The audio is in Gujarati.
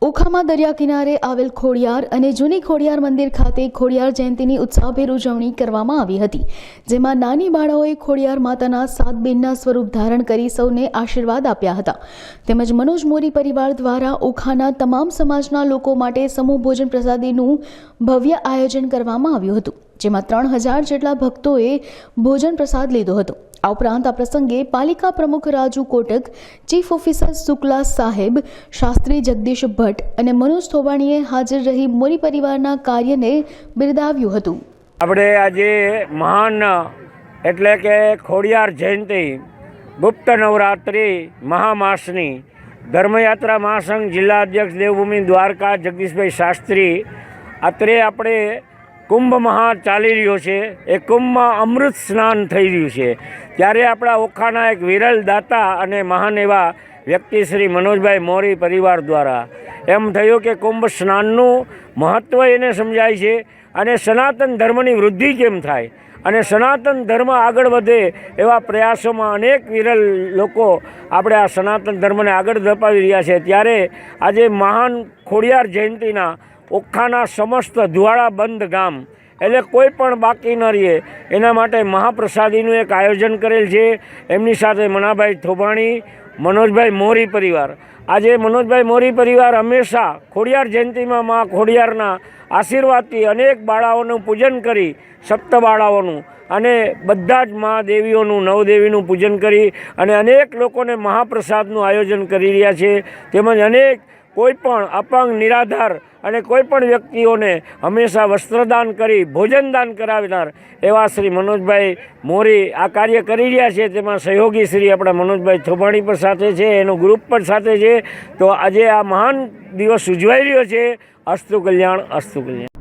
ઓખામાં દરિયા કિનારે આવેલ ખોડિયાર અને જૂની ખોડિયાર મંદિર ખાતે ખોડિયાર જયંતીની ઉત્સાહભેર ઉજવણી કરવામાં આવી હતી, જેમાં નાની બાળાઓએ ખોડિયાર માતાના 7 બેનના સ્વરૂપ ધારણ કરી સૌને આશીર્વાદ આપ્યા હતા. તેમજ મનોજ મોરી પરિવાર દ્વારા ઓખાના તમામ સમાજના લોકો માટે સમૂહ ભોજન પ્રસાદીનું ભવ્ય આયોજન કરવામાં આવ્યું હતું, જેમાં 3000 જેટલા ભક્તોએ ભોજન પ્રસાદ લીધો હતો. આ ઉપરાંત આ પ્રસંગે પાલિકા પ્રમુખ રાજુ કોટક, ચીફ ઓફિસર શુક્લા સાહેબ, શાસ્ત્રી જગદીશ ભટ્ટ અને મનોજ થોબાણીએ હાજર રહી મોરી પરિવારના કાર્યને બિરદાવ્યું હતું. આપણે આજે મહાન એટલે કે ખોડિયાર જયંતિ ગુપ્ત નવરાત્રિ મહામાસની ધર્મયાત્રા મહાસંઘ જિલ્લા અધ્યક્ષ દેવભૂમિ દ્વારકા જગદીશભાઈ શાસ્ત્રી અત્રે આપણે કુંભ મહા ચાલી રહ્યો છે. એ કુંભમાં અમૃત સ્નાન થઈ રહ્યું છે, ત્યારે આપણા ઓખાના એક વિરલ દાતા અને મહાન એવા વ્યક્તિ શ્રી મનોજભાઈ મોરી પરિવાર દ્વારા એમ થયું કે કુંભ સ્નાનનું મહત્ત્વ એને સમજાય છે અને સનાતન ધર્મની વૃદ્ધિ કેમ થાય અને સનાતન ધર્મ આગળ વધે એવા પ્રયાસોમાં અનેક વિરલ લોકો આપણે આ સનાતન ધર્મને આગળ ધપાવી રહ્યા છે. ત્યારે આજે મહાન ખોડિયાર જયંતિના ઓખાના સમસ્ત ધુવાડા બંધ ગામ એટલે કોઈ પણ બાકી ન રહે એના માટે મહાપ્રસાદીનું એક આયોજન કરેલ છે. એમની સાથે મનાભાઈ થોબાણી, મનોજભાઈ મોરી પરિવાર. આજે મનોજભાઈ મોરી પરિવાર હંમેશા ખોડિયાર જયંતિમાં મા ખોડિયારના આશીર્વાદથી અનેક બાળાઓનું પૂજન કરી, સપ્ત બાળાઓનું અને બધા જ મા દેવીઓનું, નવદેવીનું પૂજન કરી અને અનેક લોકોને મહાપ્રસાદનું આયોજન કરી રહ્યા છે. તેમજ અનેક કોઈ પણ અપંગ, નિરાધાર અને કોઈ પણ વ્યક્તિઓને હંમેશા વસ્ત્રદાન કરી ભોજનદાન કરાવનાર એવા શ્રી મનોજભાઈ મોરી આ કાર્ય કરી રહ્યા છે. તેમાં સહયોગી શ્રી આપણા મનોજભાઈ થોબાણી પણ સાથે છે, એનું ગ્રુપ પણ સાથે છે. તો આજે આ મહાન દિવસ ઉજવાઈ રહ્યો છે. અસ્તુ કલ્યાણ, અસ્તુ કલ્યાણ.